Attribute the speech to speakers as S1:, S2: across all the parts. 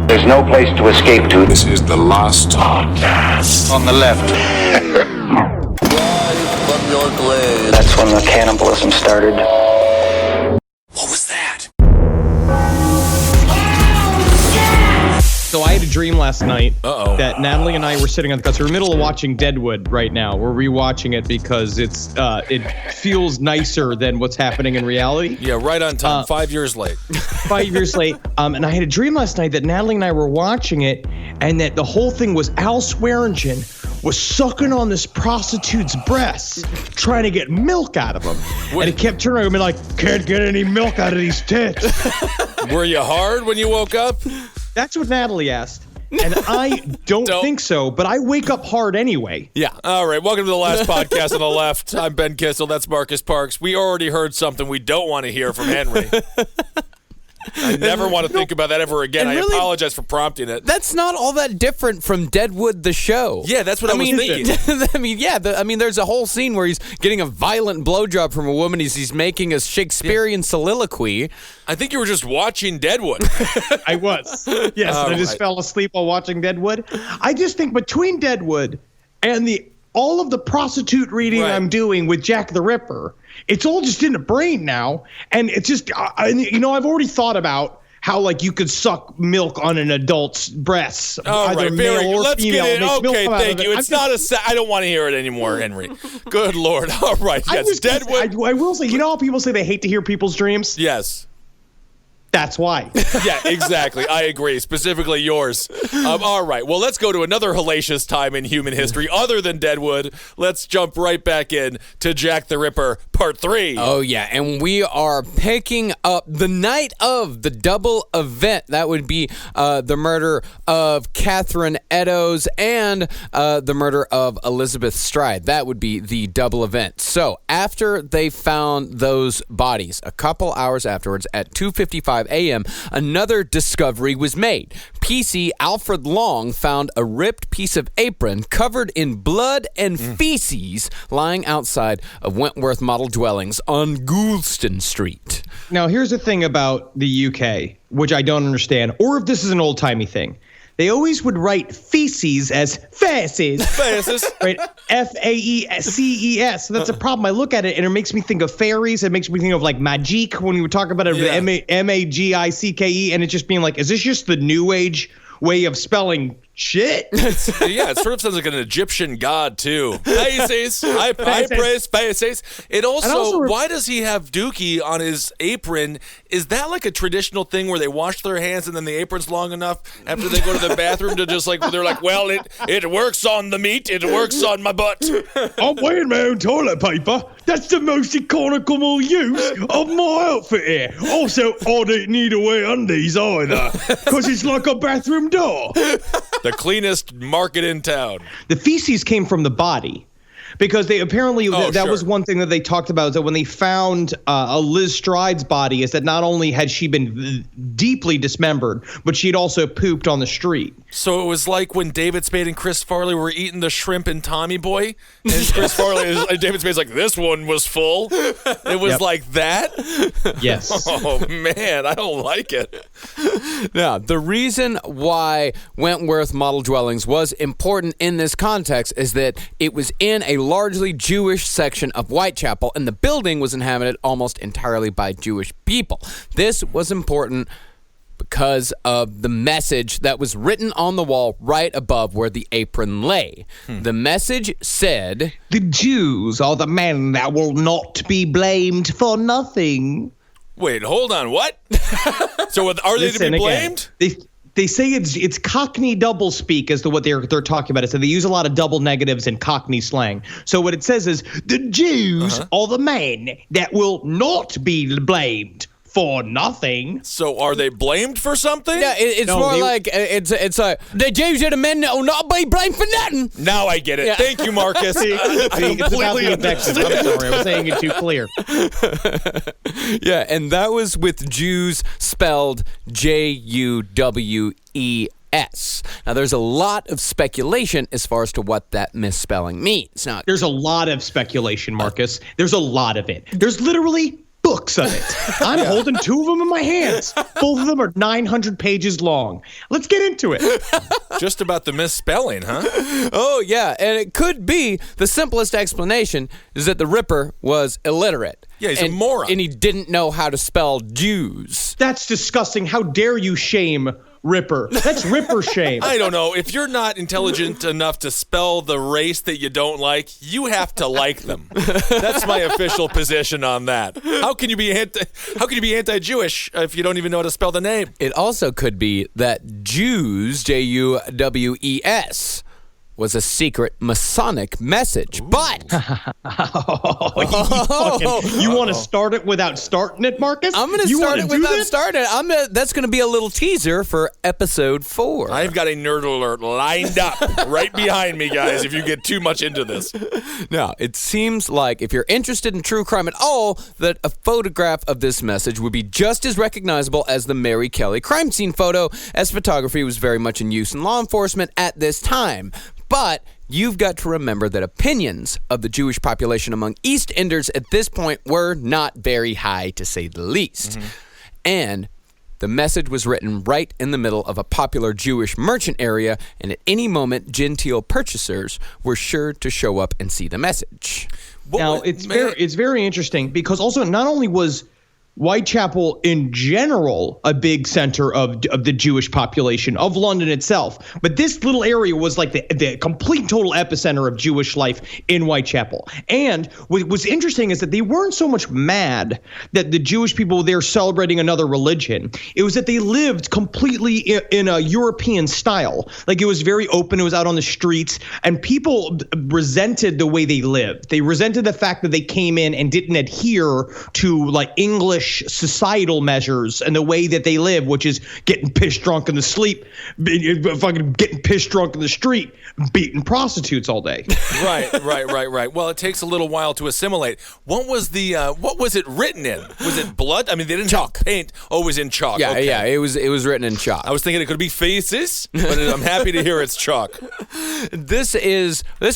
S1: There's no place to escape to.
S2: This is the last podcast.
S1: On the left.
S3: From your glade.
S1: That's when the cannibalism started.
S2: What was that?
S4: So I had a dream last night
S5: Uh-oh.
S4: that Natalie and I were sitting on the couch. We're in the middle of watching Deadwood right now. We're rewatching it because it feels nicer than what's happening in reality.
S5: Yeah, right on time. 5 years late.
S4: 5 years late. And I had a dream last night that Natalie and I were watching it, and that the whole thing was Al Swearingen was sucking on this prostitute's breasts, trying to get milk out of him. And it kept turning around and be like, can't get any milk out of these tits.
S5: Were you hard when you woke up?
S4: That's what Natalie asked. And I don't think so, but I wake up hard anyway.
S5: Yeah. All right. Welcome to the last podcast on the left. I'm Ben Kissel. That's Marcus Parks. We already heard something we don't want to hear from Henry. I never want to think about that ever again. I
S6: really,
S5: apologize for prompting it.
S6: That's not all that different from Deadwood the show.
S5: Yeah, that's what I was thinking.
S6: There's a whole scene where he's getting a violent blowjob from a woman. He's making a Shakespearean soliloquy.
S5: I think you were just watching Deadwood.
S4: I was. Yes, I just fell asleep while watching Deadwood. I just think between Deadwood and all of the prostitute reading I'm doing with Jack the Ripper, it's all just in the brain now. And it's just, I've already thought about how, like, you could suck milk on an adult's breasts.
S5: Either
S4: male or
S5: let's
S4: female.
S5: get it. Okay, thank you. It's not I don't want to hear it anymore, Henry. Good Lord. All right. Yes, Deadwood.
S4: I will say, how people say they hate to hear people's dreams?
S5: Yes.
S4: That's why.
S5: Yeah, exactly. I agree. Specifically yours. All right. Well, let's go to another hellacious time in human history other than Deadwood. Let's jump right back in to Jack the Ripper, Part 3.
S6: Oh, yeah. And we are picking up the night of the double event. That would be the murder of Catherine Eddowes and the murder of Elizabeth Stride. That would be the double event. So after they found those bodies, a couple hours afterwards at 2:55 a.m., another discovery was made. PC Alfred Long found a ripped piece of apron covered in blood and feces lying outside of Wentworth Model Dwellings on Goulston Street.
S4: Now, here's the thing about the UK, which I don't understand, or if this is an old-timey thing. They always would write feces as faces.
S5: Faces.
S4: Right? Faeces. So that's a problem. I look at it and it makes me think of fairies. It makes me think of like magique when we were talking about it, M-A-G-I-C-K-E, and it just being like, is this just the new age way of spelling shit?
S5: Yeah, it sort of sounds like an Egyptian god, too. Faces. I praise faces. It also, why does he have dookie on his apron? Is that like a traditional thing where they wash their hands and then the apron's long enough after they go to the bathroom to just like, they're like, well, it works on the meat, it works on my butt.
S4: I'm wearing my own toilet paper. That's the most economical use of my outfit here. Also, I don't need to wear undies either, because it's like a bathroom door.
S5: The cleanest market in town.
S4: The feces came from the body. Because they apparently, that was one thing that they talked about, is that when they found Liz Stride's body, is that not only had she been deeply dismembered, but she had also pooped on the street.
S5: So it was like when David Spade and Chris Farley were eating the shrimp in Tommy Boy, and Chris Farley, David Spade's like, this one was full. It was like that?
S4: Yes.
S5: Oh, man, I don't like it.
S6: Now, the reason why Wentworth Model Dwellings was important in this context is that it was in a largely Jewish section of Whitechapel, and the building was inhabited almost entirely by Jewish people. This was important because of the message that was written on the wall right above where the apron lay. The message said,
S4: "The Jews are the men that will not be blamed for nothing."
S5: Wait, hold on, what? So are they to be blamed?
S4: Again, they say it's Cockney doublespeak as to what they're talking about. So they use a lot of double negatives in Cockney slang. So what it says is, the Jews are the men that will not be blamed for nothing.
S5: So are they blamed for something?
S6: Yeah, it's the Jews are the men that will not be blamed for nothing.
S5: Now I get it. Yeah. Thank you, Marcus.
S4: I completely understood. I'm sorry, I was saying it too clear.
S6: Yeah, and that was with Jews spelled Juwes. Now, there's a lot of speculation as far as to what that misspelling means. Now,
S4: there's a lot of speculation, Marcus. There's a lot of it. There's literally books of it. I'm holding 2 of them in my hands. Both of them are 900 pages long. Let's get into it.
S5: Just about the misspelling, huh?
S6: Oh, yeah. And it could be the simplest explanation is that the Ripper was illiterate.
S5: Yeah, he's a moron.
S6: And he didn't know how to spell Jews.
S4: That's disgusting. How dare you shame Ripper? That's Ripper shame.
S5: I don't know. If you're not intelligent enough to spell the race that you don't like, you have to like them. That's my official position on that. How can you be anti-Jewish if you don't even know how to spell the name?
S6: It also could be that Jews, Juwes, was a secret Masonic message. But
S4: you want to start it without starting it, Marcus?
S6: I'm going to start it without starting it. That's going to be a little teaser for episode 4.
S5: I've got a nerd alert lined up right behind me, guys, if you get too much into this.
S6: Now, it seems like if you're interested in true crime at all, that a photograph of this message would be just as recognizable as the Mary Kelly crime scene photo, as photography was very much in use in law enforcement at this time. But you've got to remember that opinions of the Jewish population among East Enders at this point were not very high, to say the least. Mm-hmm. And the message was written right in the middle of a popular Jewish merchant area, and at any moment, genteel purchasers were sure to show up and see the message.
S4: Now, it's very interesting because also not only was Whitechapel in general a big center of the Jewish population of London itself, but this little area was like the complete total epicenter of Jewish life in Whitechapel. And what was interesting is that they weren't so much mad that the Jewish people were there celebrating another religion. It was that they lived completely in a European style. Like, it was very open. It was out on the streets, and people resented the way they lived. They resented the fact that they came in and didn't adhere to like English societal measures and the way that they live, which is getting pissed drunk in the sleep, fucking getting pissed drunk in the street, beating prostitutes all day.
S5: Right. Well, it takes a little while to assimilate. What was it written in? Was it blood? I mean, they didn't
S6: chalk.
S5: Paint. Oh, it was in chalk.
S6: Yeah,
S5: okay.
S6: yeah, it was written in chalk.
S5: I was thinking it could be faces, but I'm happy to hear it's chalk.
S6: This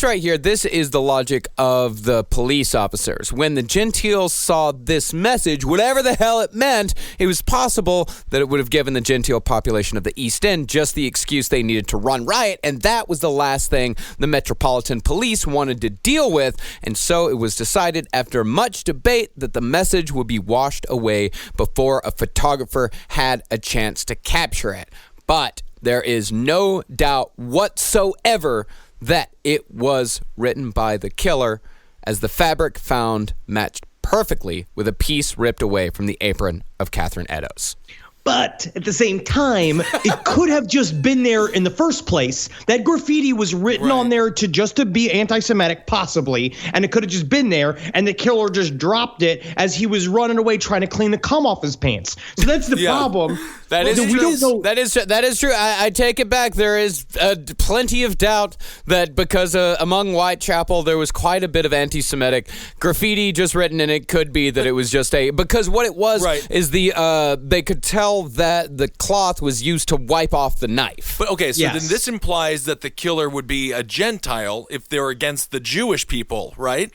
S6: right here, this is the logic of the police officers. When the Gentiles saw this message, whatever the hell it meant, it was possible that it would have given the Gentile population of the East End just the excuse they needed to run riot, and that was the last thing the Metropolitan Police wanted to deal with, and so it was decided after much debate that the message would be washed away before a photographer had a chance to capture it. But there is no doubt whatsoever that it was written by the killer, as the fabric found matched perfectly with a piece ripped away from the apron of Catherine Eddowes.
S4: But at the same time, it could have just been there in the first place. That graffiti was written on there to be anti-Semitic, possibly, and it could have just been there, and the killer just dropped it as he was running away trying to clean the cum off his pants. So that's the problem.
S6: That is true. That is true. I take it back. There is plenty of doubt that because among Whitechapel there was quite a bit of anti-Semitic graffiti just written, and it could be that it was just because what it was is they could tell that the cloth was used to wipe off the knife.
S5: But okay, so then this implies that the killer would be a Gentile if they're against the Jewish people, right?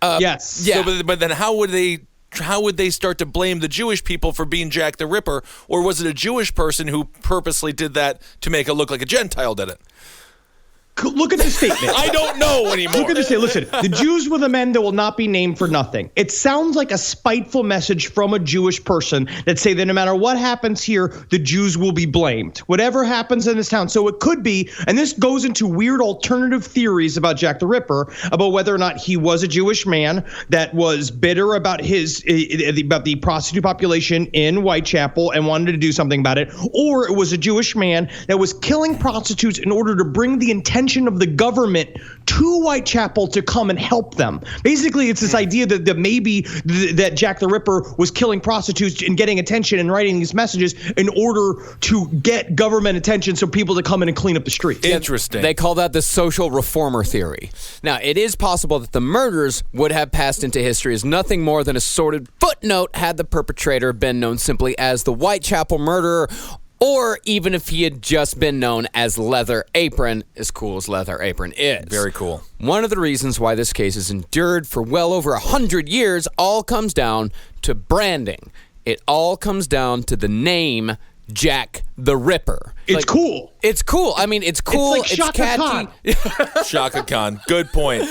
S4: Yes.
S6: Yeah.
S5: So, but then how would they start to blame the Jewish people for being Jack the Ripper? Or was it a Jewish person who purposely did that to make it look like a Gentile did it?
S4: Look at the statement.
S5: I don't know anymore.
S4: Look at the statement. Listen, the Jews were the men that will not be named for nothing. It sounds like a spiteful message from a Jewish person that say that no matter what happens here, the Jews will be blamed. Whatever happens in this town. So it could be, and this goes into weird alternative theories about Jack the Ripper, about whether or not he was a Jewish man that was bitter about the prostitute population in Whitechapel and wanted to do something about it, or it was a Jewish man that was killing prostitutes in order to bring the intention of the government to Whitechapel to come and help them. Basically, it's this idea that maybe that Jack the Ripper was killing prostitutes and getting attention and writing these messages in order to get government attention so people to come in and clean up the streets.
S5: Interesting.
S6: They call that the social reformer theory. Now, it is possible that the murders would have passed into history as nothing more than a sordid footnote had the perpetrator been known simply as the Whitechapel murderer, or even if he had just been known as Leather Apron, as cool as Leather Apron is.
S5: Very cool.
S6: One of the reasons why this case has endured for well over 100 years all comes down to branding. It all comes down to the name Jack the Ripper.
S4: It's cool.
S6: It's cool. I mean, it's cool.
S4: It's like Shaka
S6: catchy.
S4: Khan.
S5: Shaka Khan. Good point.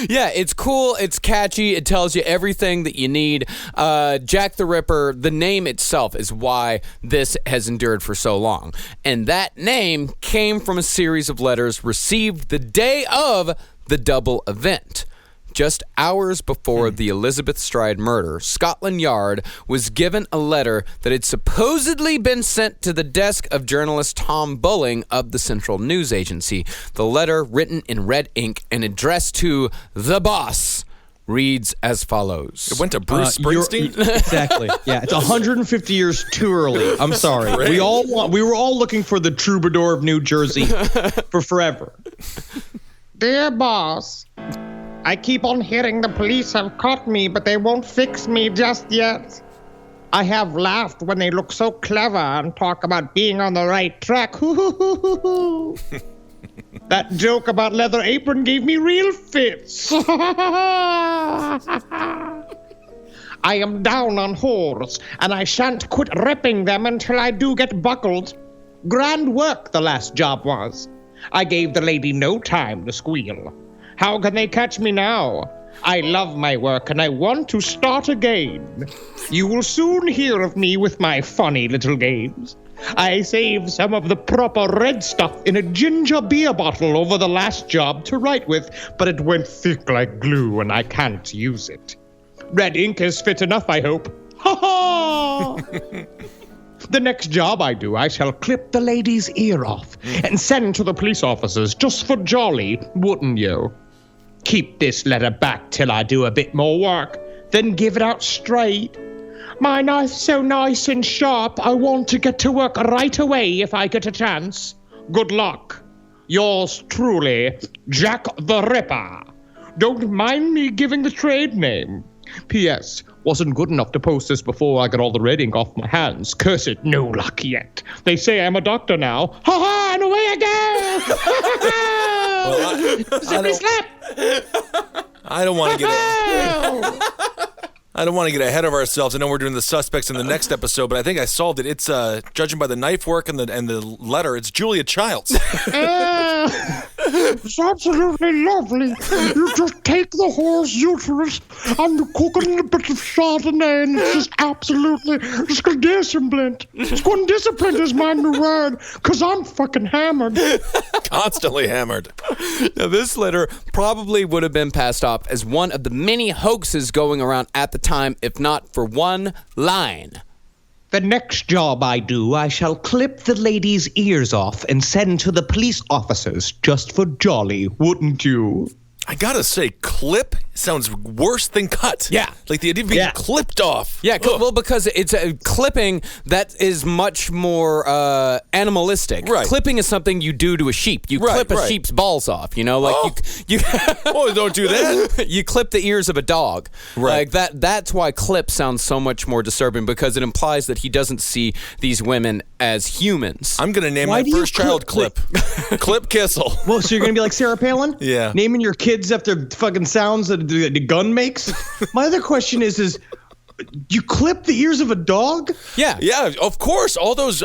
S6: Yeah, it's cool. It's catchy. It tells you everything that you need. Jack the Ripper, the name itself is why this has endured for so long. And that name came from a series of letters received the day of the double event. Just hours before the Elizabeth Stride murder, Scotland Yard was given a letter that had supposedly been sent to the desk of journalist Tom Bulling of the Central News Agency. The letter, written in red ink and addressed to the boss, reads as follows.
S5: It went to Bruce Springsteen?
S4: Exactly. Yeah, it's 150 years too early. I'm sorry.
S5: Great.
S4: We were all looking for the troubadour of New Jersey for forever. Dear boss, I keep on hearing the police have caught me, but they won't fix me just yet. I have laughed when they look so clever and talk about being on the right track. That joke about Leather Apron gave me real fits. I am down on whores, and I shan't quit ripping them until I do get buckled. Grand work the last job was. I gave the lady no time to squeal. How can they catch me now? I love my work and I want to start again. You will soon hear of me with my funny little games. I saved some of the proper red stuff in a ginger beer bottle over the last job to write with, but it went thick like glue and I can't use it. Red ink is fit enough, I hope. Ha ha! The next job I do, I shall clip the lady's ear off and send to the police officers just for jolly, wouldn't you? Keep this letter back till I do a bit more work, then give it out straight. My knife's so nice and sharp, I want to get to work right away if I get a chance. Good luck. Yours truly, Jack the Ripper. Don't mind me giving the trade name. P.S. Wasn't good enough to post this before I got all the red ink off my hands. Curse it, no luck yet. They say I'm a doctor now. Ha ha, and away I go! Slap!
S5: I don't want to get ahead of ourselves. I know we're doing the suspects in the next episode, but I think I solved it. It's judging by the knife work and the letter, it's Julia Childs.
S4: It's absolutely lovely. You just take the whore's uterus and you cook it in a bit of Chardonnay, and it's just absolutely disciplined. Disciplined is my new word, because I'm fucking hammered.
S5: Constantly hammered.
S6: Now, this letter probably would have been passed off as one of the many hoaxes going around at the time, if not for one line.
S4: The next job I do, I shall clip the lady's ears off and send to the police officers just for jolly, wouldn't you?
S5: I gotta say, clip sounds worse than cut.
S6: Yeah.
S5: Like the idea of being clipped off.
S6: Yeah, well, because it's a clipping that is much more animalistic.
S5: Right.
S6: Clipping is something you do to a sheep. You clip a sheep's balls off, you know? Like you
S5: Oh, don't do that.
S6: You clip the ears of a dog.
S5: Right.
S6: Like that's why clip sounds so much more disturbing, because it implies that he doesn't see these women as humans.
S5: I'm gonna name my first child Clip. Clip Kissel.
S4: Well, so you're going to be like Sarah Palin?
S5: Yeah.
S4: Naming your kids after fucking sounds that the gun makes? My other question is you clip the ears of a dog?
S6: Yeah.
S5: Yeah, of course. All those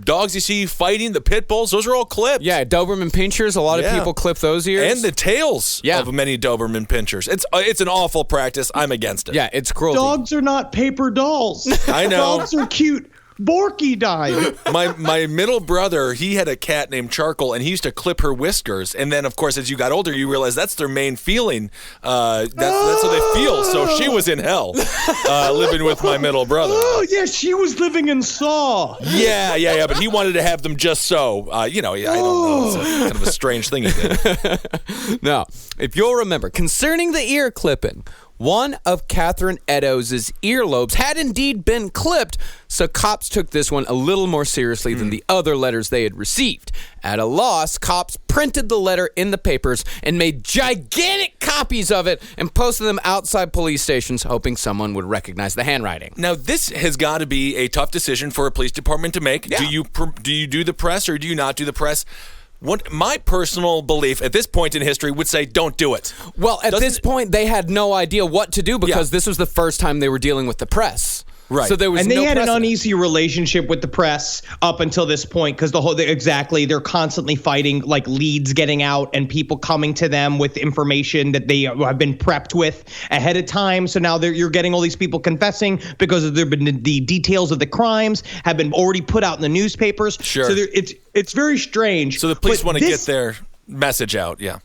S5: dogs you see fighting, the pit bulls, those are all clipped.
S6: Yeah, Doberman Pinschers, a lot of people clip those ears.
S5: And the tails of many Doberman Pinschers. It's an awful practice. I'm against it.
S6: Yeah, it's cruelty.
S4: Dogs are not paper dolls.
S5: I know.
S4: Dogs are cute. Borky died.
S5: My middle brother, he had a cat named Charcoal, and he used to clip her whiskers. And then, of course, as you got older, you realize that's their main feeling. That's how they feel. So she was in hell living with my middle brother.
S4: Oh, yeah, she was living in Saw.
S5: Yeah. But he wanted to have them just so. I don't know. It's kind of a strange thing he did.
S6: Now, if you'll remember, concerning the ear clipping, one of Catherine Eddowes' earlobes had indeed been clipped, so cops took this one a little more seriously than the other letters they had received. At a loss, cops printed the letter in the papers and made gigantic copies of it and posted them outside police stations, hoping someone would recognize the handwriting.
S5: Now, this has got to be a tough decision for a police department to make.
S6: Yeah.
S5: Do you do the press or do you not do the press? What my personal belief at this point in history would say, don't do it.
S6: Well, at this point, they had no idea what to do because this was the first time they were dealing with the press.
S5: Right.
S6: So there was
S4: they
S6: no
S4: had
S6: precedent.
S4: an uneasy relationship with the press up until this point because they're constantly fighting, like leads getting out and people coming to them with information that they have been prepped with ahead of time. So now you're getting all these people confessing because the details of the crimes have been already put out in the newspapers.
S5: Sure.
S4: So it's very strange.
S5: So the police want to get their message out. Yeah.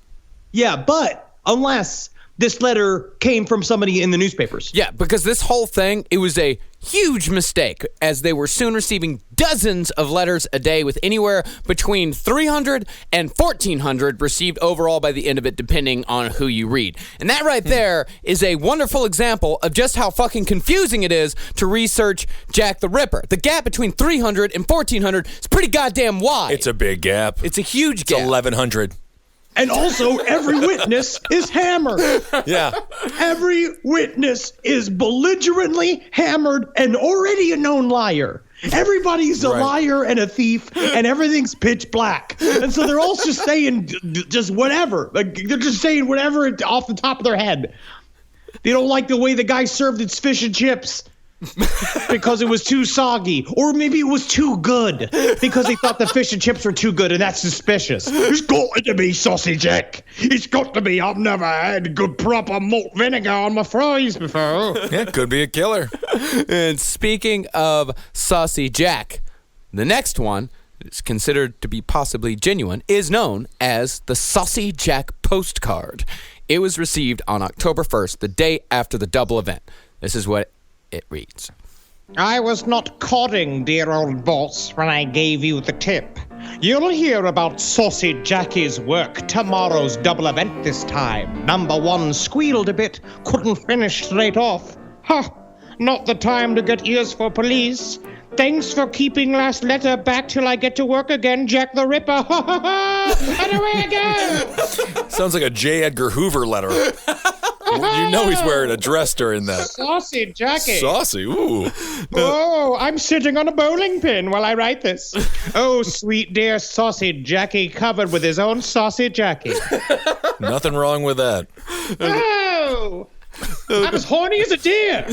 S4: Yeah, but unless this letter came from somebody in the newspapers.
S6: Yeah, because this whole thing, it was a huge mistake, as they were soon receiving dozens of letters a day with anywhere between 300 and 1,400 received overall by the end of it, depending on who you read. And that right there is a wonderful example of just how fucking confusing it is to research Jack the Ripper. The gap between 300 and 1,400 is pretty goddamn wide.
S5: It's a big gap.
S6: It's a huge
S5: It's
S6: gap.
S5: 1,100.
S4: And also, every witness is hammered.
S5: Yeah.
S4: Every witness is belligerently hammered and already a known liar. Everybody's a liar and a thief, and everything's pitch black. And so they're all just saying just whatever. Like, they're just saying whatever off the top of their head. They don't like the way the guy served its fish and chips because it was too soggy, or maybe it was too good because they thought the fish and chips were too good, and that's suspicious. It's got to be Saucy Jack. It's got to be. I've never had good proper malt vinegar on my fries before.
S5: Yeah, could be a killer.
S6: And speaking of Saucy Jack, the next one is considered to be possibly genuine, is known as the Saucy Jack postcard. It was received on October 1st, the day after the double event. This is what it reads.
S4: I was not codding, dear old boss, when I gave you the tip. You'll hear about Saucy Jackie's work tomorrow's double event this time. Number one squealed a bit, couldn't finish straight off. Ha! Not the time to get ears for police. Thanks for keeping last letter back till I get to work again, Jack the Ripper. Ha ha ha! And away I go!
S5: Sounds like a J. Edgar Hoover letter. You know he's wearing a dress during that.
S4: Saucy Jackie.
S5: Saucy, ooh.
S4: Oh, I'm sitting on a bowling pin while I write this. Oh, sweet dear Saucy Jackie, covered with his own Saucy Jackie.
S5: Nothing wrong with that.
S4: Oh, I'm as horny as a deer.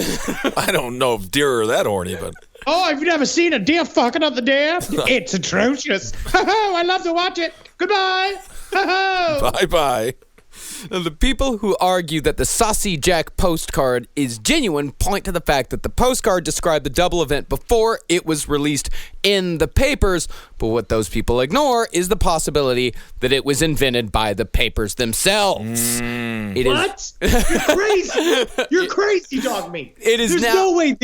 S5: I don't know if deer are that horny, but...
S4: Oh, have you never seen a deer fucking up the deer? It's atrocious. I love to watch it. Goodbye.
S5: Bye-bye.
S6: Now, the people who argue that the Saucy Jack postcard is genuine point to the fact that the postcard described the double event before it was released in the papers, but what those people ignore is the possibility that it was invented by the papers themselves.
S4: What? You're crazy. You're crazy, dog meat. There's no way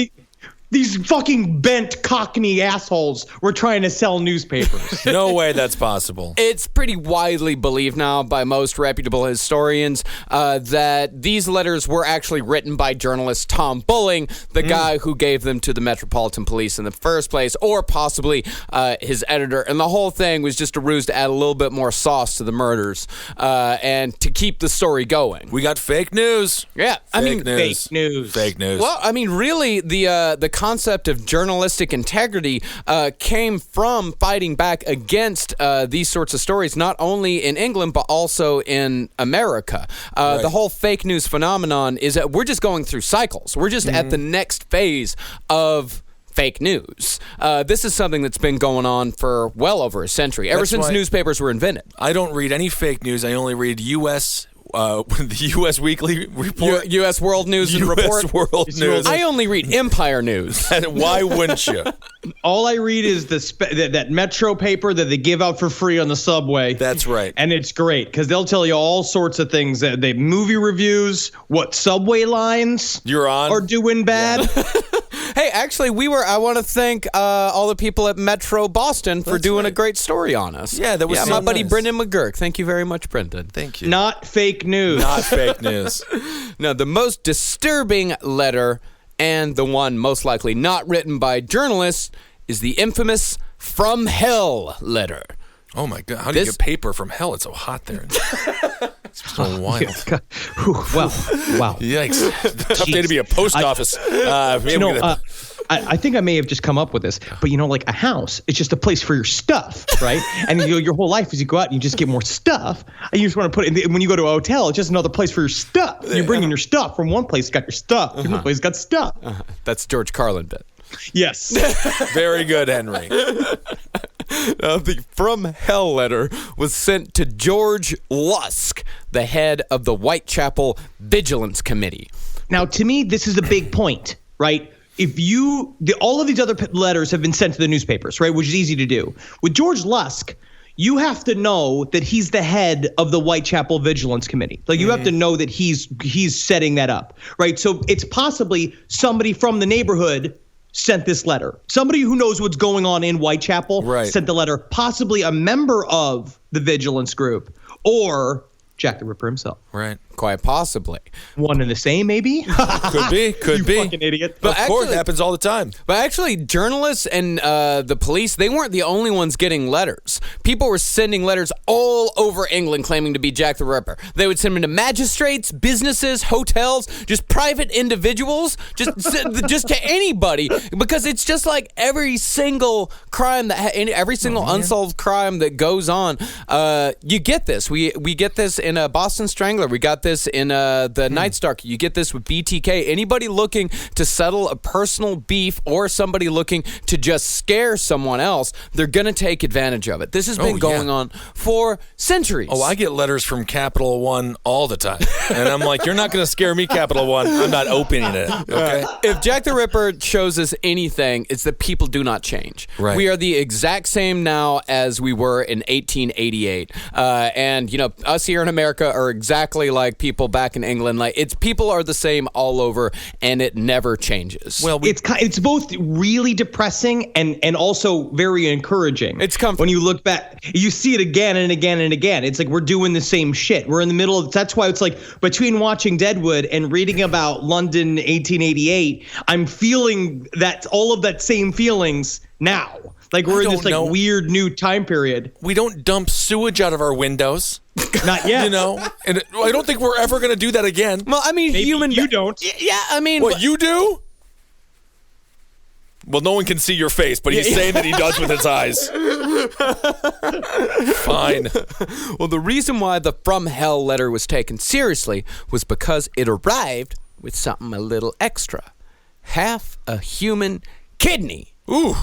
S4: these fucking bent Cockney assholes were trying to sell newspapers.
S5: No way that's possible.
S6: It's pretty widely believed now by most reputable historians that these letters were actually written by journalist Tom Bulling, the guy who gave them to the Metropolitan Police in the first place, or possibly his editor. And the whole thing was just a ruse to add a little bit more sauce to the murders and to keep the story going.
S5: We got fake news.
S6: Yeah,
S5: Fake
S4: news.
S5: Fake news.
S6: Well, I mean, really, the concept of journalistic integrity came from fighting back against these sorts of stories, not only in England, but also in America.
S5: Right.
S6: The whole fake news phenomenon is that we're just going through cycles. We're just at the next phase of fake news. This is something that's been going on for well over a century, ever since newspapers were invented.
S5: I don't read any fake news. I only read the U.S. Weekly Report.
S6: U.S. World News and Report.
S5: U.S. World News.
S6: I only read Empire News.
S5: Why wouldn't you?
S4: All I read is that Metro paper that they give out for free on the subway.
S5: That's right.
S4: And it's great because they'll tell you all sorts of things. They movie reviews, what subway lines
S5: You're on.
S4: are doing bad.
S6: Hey, actually, I want to thank all the people at Metro Boston for doing a great story on us.
S5: Yeah, that was so
S6: my buddy
S5: nice.
S6: Brendan McGurk. Thank you very much, Brendan.
S5: Thank you.
S4: Not fake news.
S5: Not fake news.
S6: Now, the most disturbing letter, and the one most likely not written by journalists, is the infamous From Hell letter.
S5: Oh my God! How do you get paper from hell? It's so hot there. It's so wild.
S4: Wow.
S5: Yikes! Tough day to be a post office.
S4: I think I may have just come up with this, but like a house, it's just a place for your stuff, right? And your whole life is you go out and you just get more stuff, and you just want to put it in. When you go to a hotel, it's just another place for your stuff. You're bringing your stuff from one place, got your stuff. Another place got stuff.
S6: That's George Carlin bit.
S4: Yes.
S5: Very good, Henry.
S6: The From Hell letter was sent to George Lusk, the head of the Whitechapel Vigilance Committee.
S4: Now, to me, this is a big point, right? All of these other letters have been sent to the newspapers, right? Which is easy to do. With George Lusk, you have to know that he's the head of the Whitechapel Vigilance Committee. Like you have to know that he's setting that up, right? So it's possibly somebody from the neighborhood sent this letter. Somebody who knows what's going on in Whitechapel sent the letter, possibly a member of the vigilance group or Jack the Ripper himself.
S5: Right.
S6: Quite possibly.
S4: One and the same, maybe?
S5: Could be.
S4: You fucking idiot.
S5: But of course, it happens all the time.
S6: But actually, journalists and the police, they weren't the only ones getting letters. People were sending letters all over England claiming to be Jack the Ripper. They would send them to magistrates, businesses, hotels, just private individuals, just to anybody. Because it's just like every single crime, every single unsolved crime that goes on, you get this. We get this in Boston Strangler. We got this in the Night Stalker. You get this with BTK. Anybody looking to settle a personal beef or somebody looking to just scare someone else, they're going to take advantage of it. This has been going on for centuries.
S5: Oh, I get letters from Capital One all the time. And I'm like, you're not going to scare me, Capital One. I'm not opening it. Okay.
S6: If Jack the Ripper shows us anything, it's that people do not change.
S5: Right.
S6: We are the exact same now as we were in 1888. And, us here in America are exactly like people back in England. Like people are the same all over, and it never changes.
S5: Well,
S4: it's both really depressing and also very encouraging.
S6: It's comforting.
S4: When you look back, you see it again and again and again. It's like we're doing the same shit. We're in the middle of. That's why it's like between watching Deadwood and reading about London 1888, I'm feeling that all of that same feelings now. Like we're in this weird new time period.
S5: We don't dump sewage out of our windows.
S4: Not yet.
S5: And I don't think we're ever going to do that again.
S6: Well, I mean,
S4: Maybe you don't.
S6: Yeah, I mean.
S5: What, you do? Well, no one can see your face, but he's saying that he does with his eyes. Fine.
S6: Well, the reason why the From Hell letter was taken seriously was because it arrived with something a little extra. Half a human kidney.
S5: Ooh.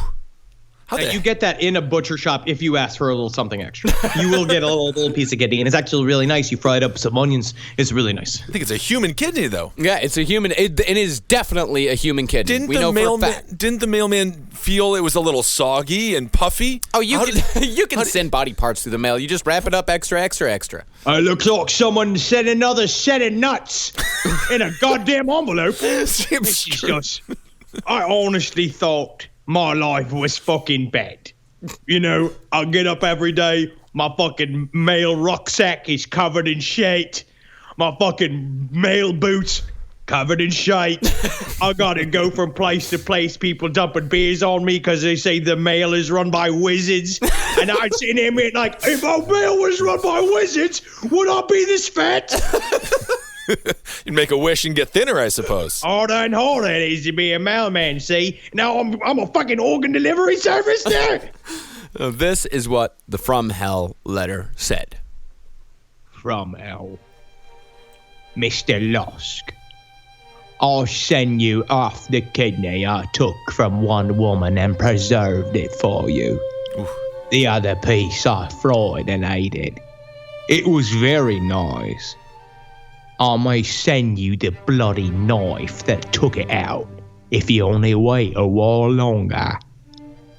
S4: You get that in a butcher shop if you ask for a little something extra. You will get a little piece of kidney, and it's actually really nice. You fry it up with some onions. It's really nice.
S5: I think it's a human kidney, though.
S6: Yeah, it's a human. It is definitely a human kidney.
S5: Didn't the mailman feel it was a little soggy and puffy?
S6: Oh, you can send body parts through the mail. You just wrap it up extra.
S4: It looks like someone sent another set of nuts in a goddamn envelope. I honestly thought my life was fucking bad. I get up every day, my fucking mail rucksack is covered in shit. My fucking mail boots covered in shit. I gotta go from place to place, people dumping beers on me because they say the mail is run by wizards. And I'd sit there being like, if our mail was run by wizards, would I be this fat?
S5: You'd make a wish and get thinner, I suppose.
S4: Harder and harder it is to be a mailman, see? Now I'm a fucking organ delivery service there.
S6: This is what the From Hell letter said.
S4: From Hell. Mr. Lusk, I'll send you off the kidney I took from one woman and preserved it for you. Oof. The other piece I fried and ate it. It was very nice. I may send you the bloody knife that took it out if you only wait a while longer.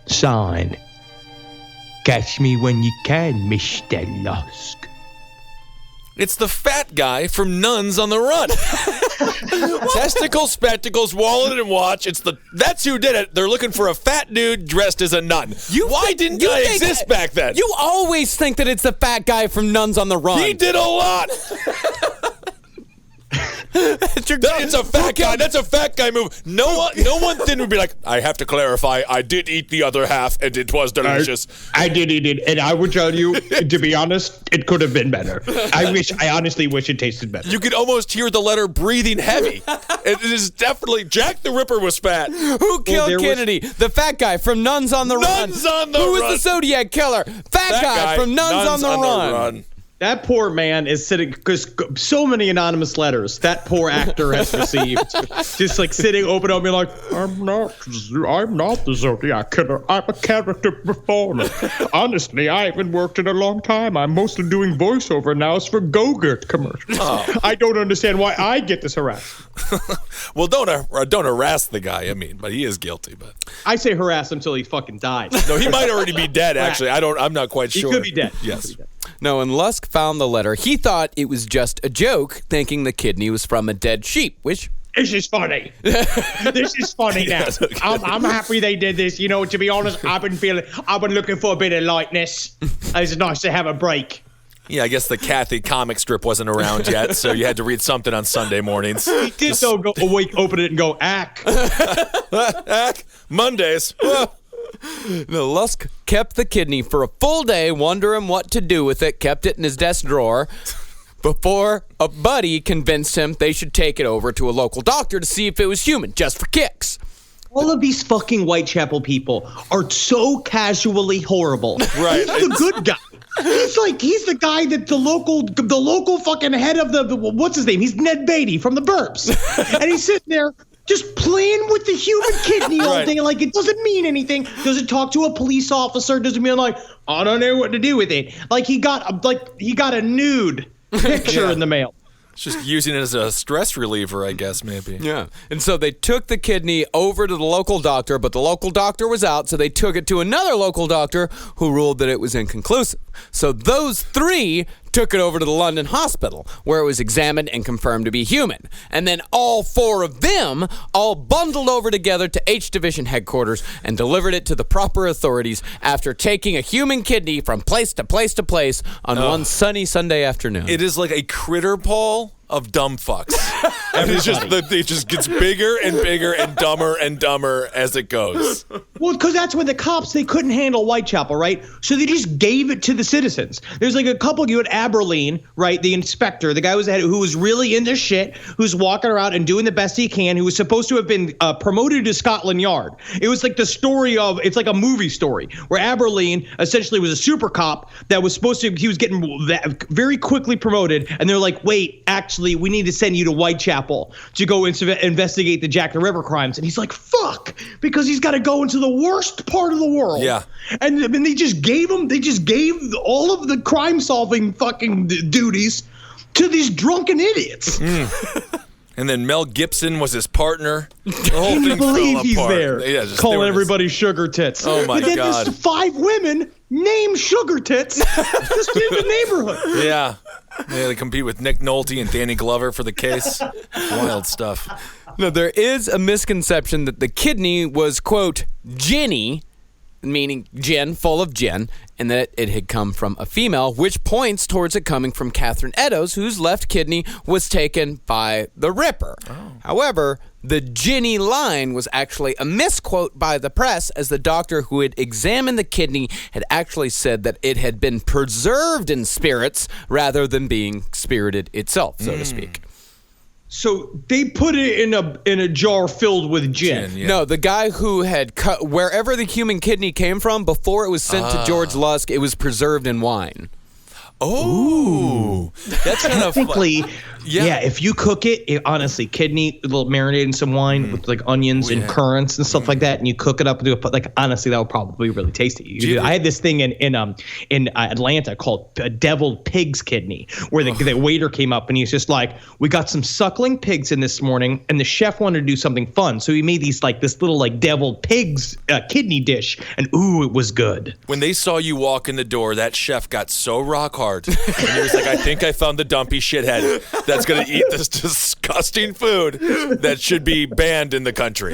S4: Signed, catch me when you can, Mr. Lusk.
S5: It's the fat guy from Nuns on the Run. Testicles, spectacles, wallet, and watch. That's who did it. They're looking for a fat dude dressed as a nun. Why didn't I exist back then?
S6: You always think that it's the fat guy from Nuns on the Run.
S5: He did a lot. It's a fat guy. That's a fat guy move. No one then would be like, I have to clarify, I did eat the other half, and it was delicious.
S4: I did eat it, and I would tell you, to be honest, it could have been better. I honestly wish it tasted better.
S5: You could almost hear the letter breathing heavy. It is definitely, Jack the Ripper was fat.
S6: Who killed Kennedy? The fat guy from Nuns on the Run.
S5: Nuns on the
S6: Who
S5: Run.
S6: was the Zodiac killer? Fat guy from Nuns on the Run.
S4: That poor man is sitting, because so many anonymous letters that poor actor has received, just like sitting open up, being like, I'm not the Zodiac killer. I'm a character performer. Honestly, I haven't worked in a long time. I'm mostly doing voiceover now. It's for Go-Gurt commercials. Oh. I don't understand why I get this harassed.
S5: Well, don't harass the guy. I mean, but he is guilty. But
S4: I say harass until he fucking dies.
S5: No, he might already be dead. Actually, I'm not quite sure.
S4: He could be dead.
S5: Yes.
S6: No, when Lusk found the letter, he thought it was just a joke, thinking the kidney was from a dead sheep, which...
S4: This is funny. This is funny now.
S5: Yes, okay.
S4: I'm happy they did this. You know, to be honest, I've been looking for a bit of lightness. It's nice to have a break.
S5: Yeah, I guess the Kathy comic strip wasn't around yet, so you had to read something on Sunday mornings.
S4: He did though go awake, open it, and go, ack.
S5: Ack. Mondays.
S6: The Lusk kept the kidney for a full day, wondering what to do with it, kept it in his desk drawer, before a buddy convinced him they should take it over to a local doctor to see if it was human, just for kicks.
S4: All of these fucking Whitechapel people are so casually horrible.
S5: Right.
S4: He's the good guy. He's the guy that the local fucking head of the what's his name? He's Ned Beatty from the Burbs. And he's sitting there just playing with the human kidney all day, like it doesn't mean anything. Doesn't talk to a police officer. Doesn't mean like I don't know what to do with it. Like he got a nude picture in the mail.
S5: It's just using it as a stress reliever, I guess, maybe.
S6: Yeah. And so they took the kidney over to the local doctor, but the local doctor was out, so they took it to another local doctor who ruled that it was inconclusive. So those three took it over to the London hospital, where it was examined and confirmed to be human. And then all four of them all bundled over together to H Division headquarters and delivered it to the proper authorities after taking a human kidney from place to place to place on one sunny Sunday afternoon.
S5: It is like a critter ball of dumb fucks. And it just gets bigger and bigger and dumber as it goes.
S4: Well, because that's when the cops, they couldn't handle Whitechapel, right? So they just gave it to the citizens. There's like a couple, you had Aberline, right? The inspector, the guy who was really in this shit, who's walking around and doing the best he can, who was supposed to have been promoted to Scotland Yard. It was like the story of, it's like a movie story, where Aberline essentially was a super cop that was supposed to, he was getting very quickly promoted, and they're like, wait, actually, we need to send you to Whitechapel to go investigate the Jack the Ripper crimes. And he's like, fuck, because he's got to go into the worst part of the world.
S5: Yeah.
S4: And they just gave all of the crime solving fucking duties to these drunken idiots.
S5: And then Mel Gibson was his partner. The whole
S4: Can you
S5: thing
S4: believe
S5: fell
S4: he's
S5: apart.
S4: there?
S5: Yeah,
S4: calling everybody sugar tits.
S5: Oh my
S4: and then
S5: God.
S4: there's 5 women named Sugar Tits just in the neighborhood.
S5: Yeah. Yeah, they compete with Nick Nolte and Danny Glover for the case. Wild stuff.
S6: No, there is a misconception that the kidney was, quote, ginny, meaning gin, full of gin, and that it had come from a female, which points towards it coming from Catherine Eddowes, whose left kidney was taken by the Ripper. Oh. However, the ginny line was actually a misquote by the press, as the doctor who had examined the kidney had actually said that it had been preserved in spirits rather than being spirited itself, so to speak.
S4: So they put it in a jar filled with gin.
S5: Yeah.
S6: No, the guy who had cut wherever the human kidney came from before it was sent to George Lusk, it was preserved in wine.
S5: Oh, that's kind of
S4: technically, yeah. If you cook it, honestly, kidney, a little marinated in some wine with like onions and currants and stuff like that, and you cook it up and do it. But like honestly, that would probably be really tasty. I had this thing in Atlanta called a deviled pig's kidney, where the waiter came up and he's just like, "We got some suckling pigs in this morning, and the chef wanted to do something fun, so he made this little like deviled pig's kidney dish, and ooh, it was good."
S5: When they saw you walk in the door, that chef got so rock hard. And he was like, I think I found the dumpy shithead that's going to eat this disgusting food that should be banned in the country.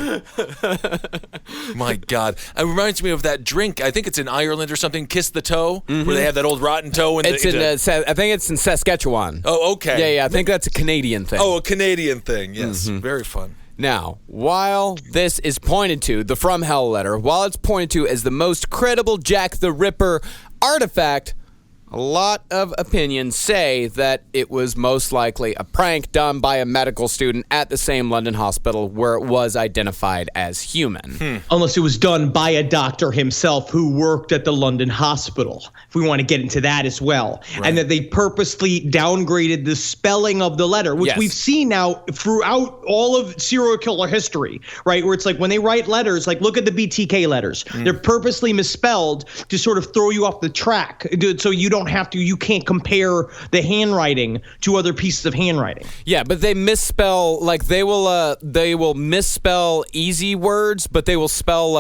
S5: My God. It reminds me of that drink. I think it's in Ireland or something, Kiss the Toe, where they have that old rotten toe.
S6: I think it's in Saskatchewan.
S5: Oh, okay.
S6: Yeah, I think that's a Canadian thing.
S5: Oh, a Canadian thing. Yes, very fun.
S6: Now, while this is pointed to, the From Hell letter, while it's pointed to as the most credible Jack the Ripper artifact, a lot of opinions say that it was most likely a prank done by a medical student at the same London hospital where it was identified as human.
S4: Unless it was done by a doctor himself who worked at the London hospital, if we want to get into that as well. Right. And that they purposely downgraded the spelling of the letter, which we've seen now throughout all of serial killer history, right? Where it's like when they write letters, like look at the BTK letters. They're purposely misspelled to sort of throw you off the track. So you can't compare the handwriting to other pieces of handwriting.
S6: Yeah, but they misspell, like they will misspell easy words, but they will spell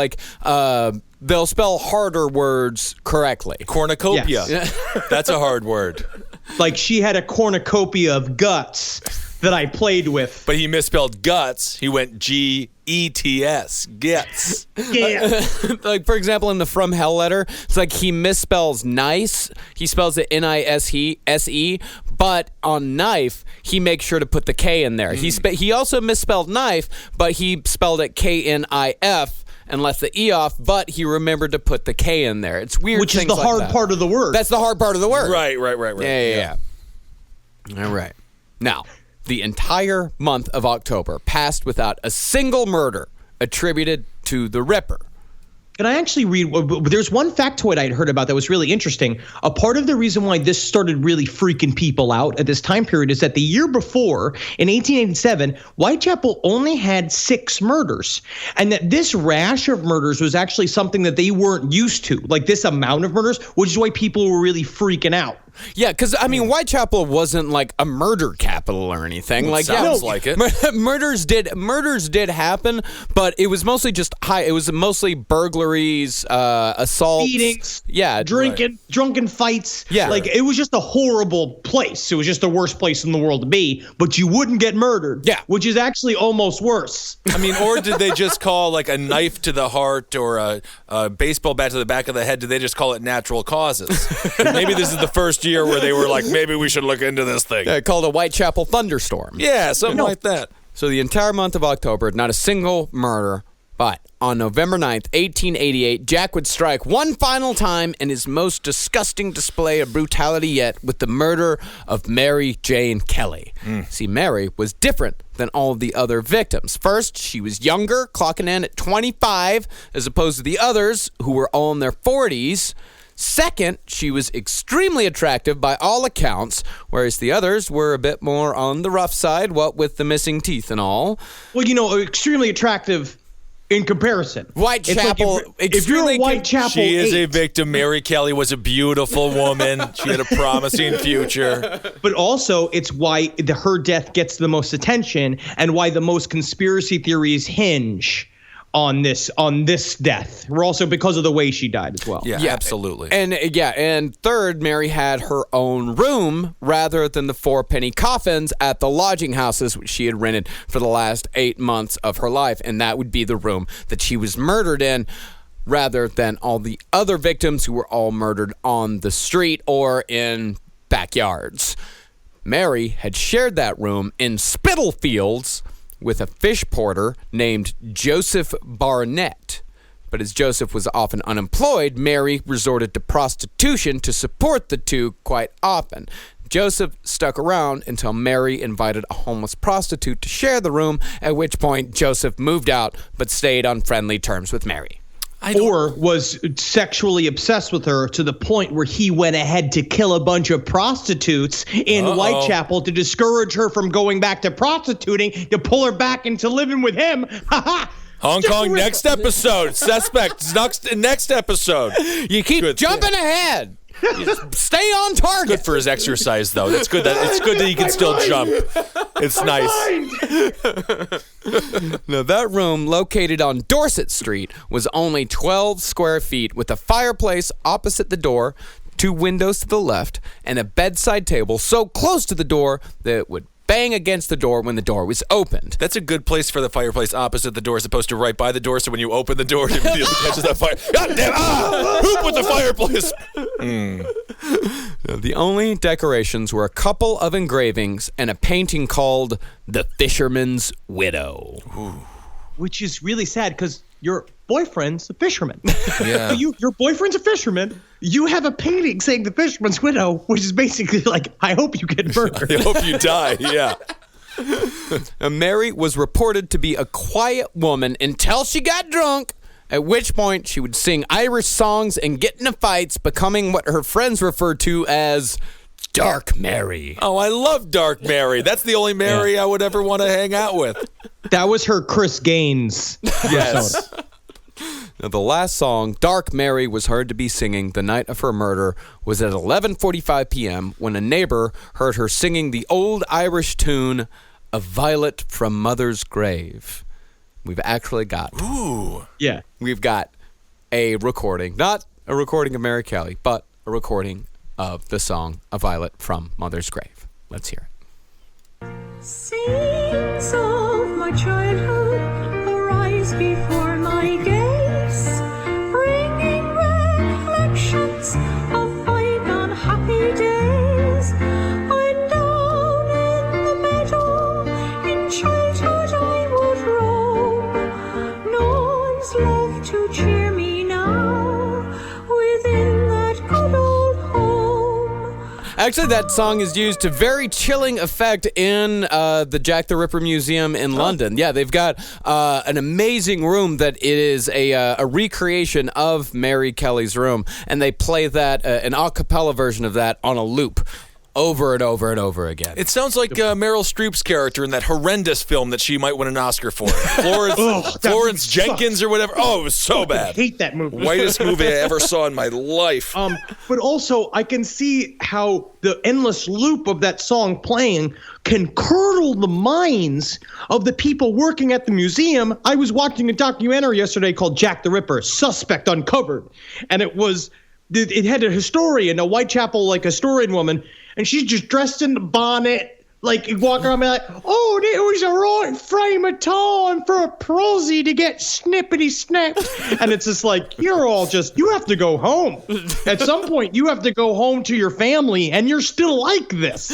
S6: they'll spell harder words correctly.
S5: Cornucopia.
S4: Yes.
S5: That's a hard word.
S4: Like she had a cornucopia of guts that I played with.
S5: But he misspelled guts. He went G-E-T-S. Gets.
S4: Yeah.
S6: Like, for example, in the From Hell letter, it's like he misspells nice. He spells it N-I-S-E, but on knife, he makes sure to put the K in there. He also misspelled knife, but he spelled it K-N-I-F. And left the E off, but he remembered to put the K in there. It's weird.
S4: Which is the hard part of the word.
S6: That's the hard part of the word.
S5: Right.
S6: Yeah. All right. Now, the entire month of October passed without a single murder attributed to the Ripper.
S4: And I actually read, there's one factoid I'd heard about that was really interesting. A part of the reason why this started really freaking people out at this time period is that the year before, in 1887, Whitechapel only had 6 murders. And that this rash of murders was actually something that they weren't used to, like this amount of murders, which is why people were really freaking out.
S6: Yeah, because, I mean, Whitechapel wasn't like a murder capital or anything.
S5: Well,
S6: like,
S5: sounds like it.
S6: Murders did happen, but it was mostly just it was mostly burglaries, assaults.
S4: Beatings.
S6: Yeah.
S4: Drunken fights.
S6: Yeah.
S4: Like, it was just a horrible place. It was just the worst place in the world to be, but you wouldn't get murdered.
S6: Yeah.
S4: Which is actually almost worse.
S5: I mean, or did they just call like a knife to the heart or a baseball bat to the back of the head? Did they just call it natural causes? Maybe this is the first year where they were like, maybe we should look into this thing.
S6: Yeah, called a Whitechapel thunderstorm.
S5: Yeah, something like that.
S6: So the entire month of October, not a single murder. But on November 9th, 1888, Jack would strike one final time in his most disgusting display of brutality yet with the murder of Mary Jane Kelly. See, Mary was different than all of the other victims. First, she was younger, clocking in at 25, as opposed to the others, who were all in their 40s. Second, she was extremely attractive by all accounts, whereas the others were a bit more on the rough side, what with the missing teeth and all.
S4: Well, extremely attractive in comparison.
S6: Whitechapel,
S4: like if you're a Whitechapel,
S5: she is a victim. Mary Kelly was a beautiful woman. She had a promising future.
S4: But also, it's why her death gets the most attention and why the most conspiracy theories hinge on this death. We're also because of the way she died as well.
S5: Yeah, absolutely.
S6: And third, Mary had her own room rather than the 4-penny coffins at the lodging houses which she had rented for the last 8 months of her life, and that would be the room that she was murdered in, rather than all the other victims who were all murdered on the street or in backyards. Mary had shared that room in Spitalfields with a fish porter named Joseph Barnett. But as Joseph was often unemployed, Mary resorted to prostitution to support the two quite often. Joseph stuck around until Mary invited a homeless prostitute to share the room, at which point Joseph moved out but stayed on friendly terms with Mary.
S4: Or was sexually obsessed with her to the point where he went ahead to kill a bunch of prostitutes in Whitechapel to discourage her from going back to prostituting, to pull her back into living with him.
S5: Hong Kong, next episode. Suspect, next episode.
S6: You keep jumping ahead. Stay on target.
S5: Good for his exercise, though. It's good that he can still jump. It's nice.
S6: Now, that room, located on Dorset Street, was only 12 square feet with a fireplace opposite the door, 2 windows to the left, and a bedside table so close to the door that it would bang against the door when the door was opened.
S5: That's a good place for the fireplace opposite the door as opposed to right by the door, so when you open the door, it immediately catches that fire. God damn! Who put the fireplace?
S6: The only decorations were a couple of engravings and a painting called The Fisherman's Widow.
S5: Ooh.
S4: Which is really sad because your boyfriend's a fisherman.
S5: Yeah.
S4: So your boyfriend's a fisherman. You have a painting saying The Fisherman's Widow, which is basically like, I hope you get murdered.
S5: I hope you die, yeah.
S6: Now, Mary was reported to be a quiet woman until she got drunk, at which point she would sing Irish songs and get into fights, becoming what her friends referred to as Dark Mary.
S5: Oh, I love Dark Mary. That's the only Mary I would ever want to hang out with.
S4: That was her Chris Gaines.
S5: Yes.
S6: Now, the last song Dark Mary was heard to be singing the night of her murder was at 11:45 p.m. when a neighbor heard her singing the old Irish tune, A Violet from Mother's Grave. We've actually got...
S5: Ooh.
S4: Yeah.
S6: We've got a recording, not a recording of Mary Kelly, but a recording of the song A Violet from Mother's Grave. Let's hear it.
S7: Scenes of my childhood arise before my gaze, bringing recollections of bygone happy days. And down in the meadow in childhood I would roam, noise left to cheer me now within that good old home.
S6: Actually, that song is used to very chilling effect in the Jack the Ripper Museum in London. Yeah, they've got an amazing room that is a recreation of Mary Kelly's room, and they play that, an a cappella version of that on a loop over and over and over again.
S5: It sounds like Meryl Streep's character in that horrendous film that she might win an Oscar for. Florence Jenkins or whatever. Oh, it was so bad.
S4: I hate that movie.
S5: Whitest movie I ever saw in my life.
S4: But also, I can see how the endless loop of that song playing can curdle the minds of the people working at the museum. I was watching a documentary yesterday called Jack the Ripper, Suspect Uncovered. And it had a historian, a Whitechapel, like historian woman, and she's just dressed in the bonnet, like walking around like, oh, it was a right frame of time for a prosy to get snippety snapped. And it's just like, you have to go home. At some point, you have to go home to your family, and you're still like this.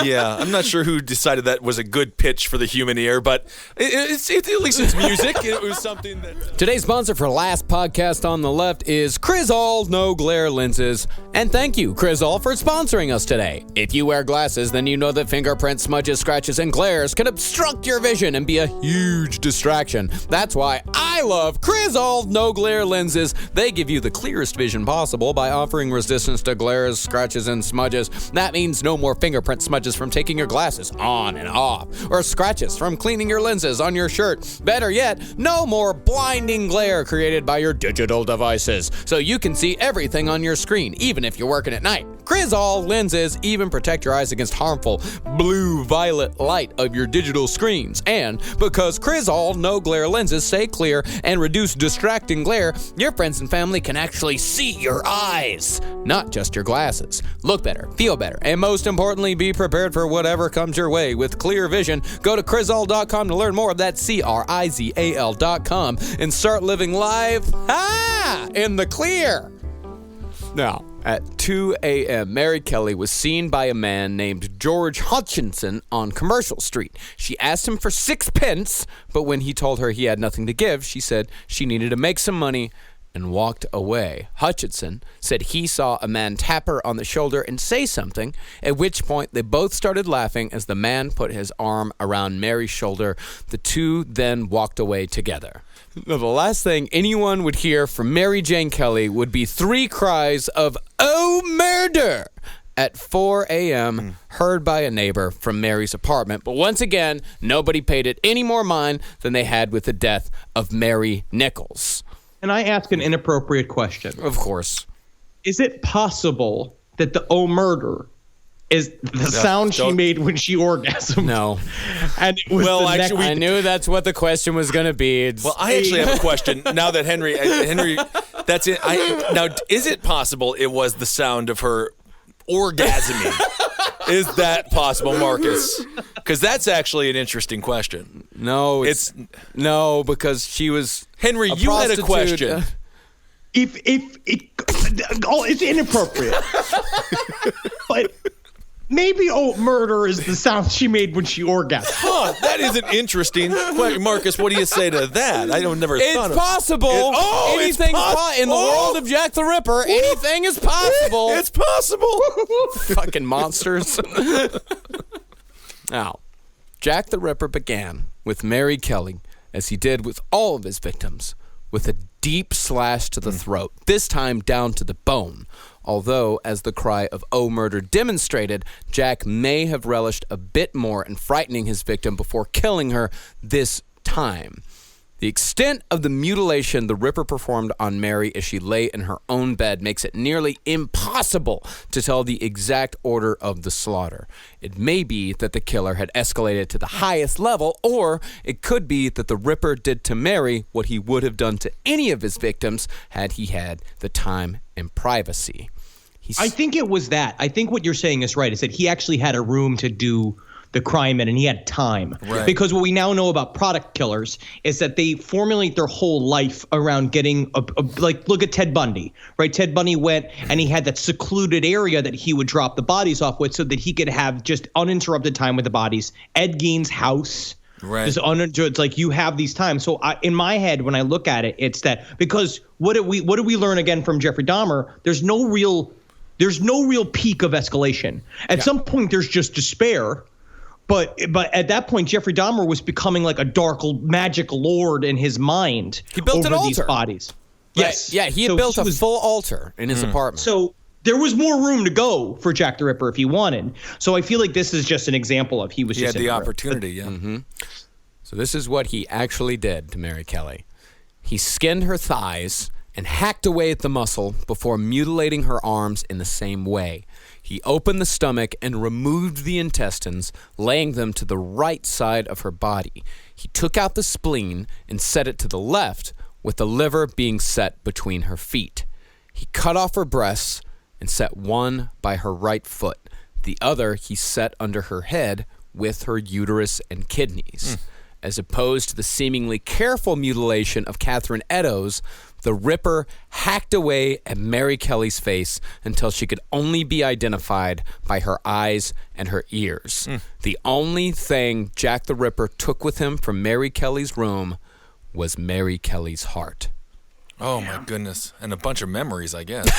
S5: Yeah, I'm not sure who decided that was a good pitch for the human ear, but it's at least it's music. It was something that...
S6: Today's sponsor for Last Podcast on the Left is Crizal No Glare Lenses. And thank you, Crizal, for sponsoring us today. If you wear glasses, then you know that fingerprints, smudges, scratches, and glares can obstruct your vision and be a huge distraction. That's why I love Crizal No Glare Lenses. They give you the clearest vision possible by offering resistance to glares, scratches, and smudges. That means no more fingerprint smudges from taking your glasses on and off, or scratches from cleaning your lenses on your shirt. Better yet, no more blinding glare created by your digital devices, so you can see everything on your screen, even if you're working at night. Crizal lenses even protect your eyes against harmful blue-violet light of your digital screens. And because Crizal No Glare lenses stay clear and reduce distracting glare, your friends and family can actually see your eyes, not just your glasses. Look better, feel better, and most importantly, be prepared for whatever comes your way with clear vision. Go to Crizal.com to learn more. That's Crizal.com and start living life in the clear. Now, at 2 a.m., Mary Kelly was seen by a man named George Hutchinson on Commercial Street. She asked him for 6 pence, but when he told her he had nothing to give, she said she needed to make some money and walked away. Hutchinson said he saw a man tap her on the shoulder and say something, at which point they both started laughing as the man put his arm around Mary's shoulder. The two then walked away together. Now, the last thing anyone would hear from Mary Jane Kelly would be 3 cries of, "Oh, murder!" at 4 a.m., heard by a neighbor from Mary's apartment. But once again, nobody paid it any more mind than they had with the death of Mary Nichols.
S4: And I ask an inappropriate question.
S6: Of course.
S4: Is it possible that the "oh, murder" is the sound she made when she orgasmed?
S6: No.
S4: And it was
S6: I knew that's what the question was going to be.
S5: Well, I actually have a question now that Henry, that's it. Now, is it possible it was the sound of her orgasming? Is that possible, Marcus? Because that's actually an interesting question.
S6: No, no, because she was
S5: Henry. You had a question.
S4: If it's inappropriate, but maybe murder is the sound she made when she orgasmed.
S5: Huh, that is an interesting question. Marcus, what do you say to that? I don't never thought
S6: It's possible. Anything in the world of Jack the Ripper, anything is possible.
S5: It's possible.
S6: Fucking monsters. Now, Jack the Ripper began with Mary Kelly, as he did with all of his victims, with a deep slash to the throat, this time down to the bone. Although, as the cry of "Oh, murder" demonstrated, Jack may have relished a bit more in frightening his victim before killing her this time. The extent of the mutilation the Ripper performed on Mary as she lay in her own bed makes it nearly impossible to tell the exact order of the slaughter. It may be that the killer had escalated to the highest level, or it could be that the Ripper did to Mary what he would have done to any of his victims had he had the time and privacy.
S4: I think it was that. I think what you're saying is right, is that he actually had a room to do the crime in, and he had time.
S5: Right.
S4: Because what we now know about product killers is that they formulate their whole life around getting like, look at Ted Bundy, right? Ted Bundy went and he had that secluded area that he would drop the bodies off with so that he could have just uninterrupted time with the bodies. Ed Gein's house.
S5: Right.
S4: It's like you have these times. So in my head, when I look at it, it's that because what did we learn again from Jeffrey Dahmer? There's no real peak of escalation. At some point, there's just despair. But at that point, Jeffrey Dahmer was becoming like a dark magic lord in his mind.
S6: He built
S4: over
S6: an altar.
S4: These bodies. Yes.
S6: Yeah, he had built a full altar in his apartment.
S4: So there was more room to go for Jack the Ripper if he wanted. So I feel like this is just an example of he
S5: had the opportunity, yeah.
S6: Mm-hmm. So this is what he actually did to Mary Kelly. He skinned her thighs and hacked away at the muscle before mutilating her arms in the same way. He opened the stomach and removed the intestines, laying them to the right side of her body. He took out the spleen and set it to the left, with the liver being set between her feet. He cut off her breasts and set one by her right foot. The other he set under her head with her uterus and kidneys. As opposed to the seemingly careful mutilation of Catherine Eddowes, the Ripper hacked away at Mary Kelly's face until she could only be identified by her eyes and her ears. The only thing Jack the Ripper took with him from Mary Kelly's room was Mary Kelly's heart.
S5: Oh, my goodness. And a bunch of memories, I guess.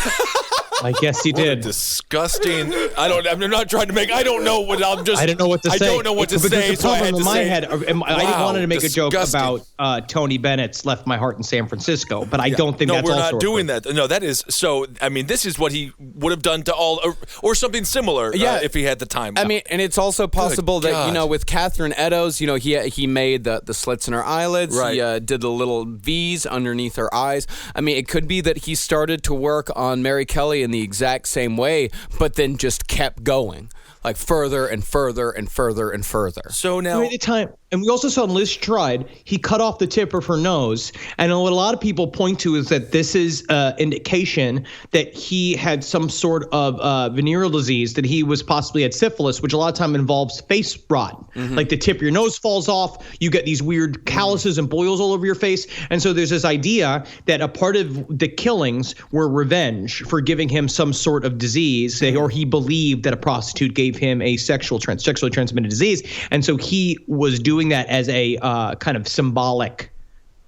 S4: I guess he did.
S5: Disgusting. I'm not trying to make. I don't know what. I don't know what to say. I don't know what to say.
S4: The problem in my head. I wanted to make
S5: disgusting.
S4: a joke about Tony Bennett's "Left My Heart in San Francisco," but I don't think that's
S5: we're
S4: also
S5: not doing that. No, that is so. I mean, this is what he would have done to all, or something similar. if he had the time.
S6: I mean, and it's also possible that with Catherine Eddowes, he made the slits in her eyelids.
S5: Right.
S6: He did the little V's underneath her eyes. I mean, it could be that he started to work on Mary Kelly in the exact same way, but then just kept going, like further and further and further and further.
S5: So now,
S4: at the time, and we also saw in Liz Stride, he cut off the tip of her nose. And what a lot of people point to is that this is indication that he had some sort of venereal disease, that he was possibly had syphilis, which a lot of time involves face rot. Like the tip of your nose falls off, you get these weird calluses and boils all over your face. And so there's this idea that a part of the killings were revenge for giving him some sort of disease, or he believed that a prostitute gave him a sexually transmitted disease. And so he was doing that as a kind of symbolic,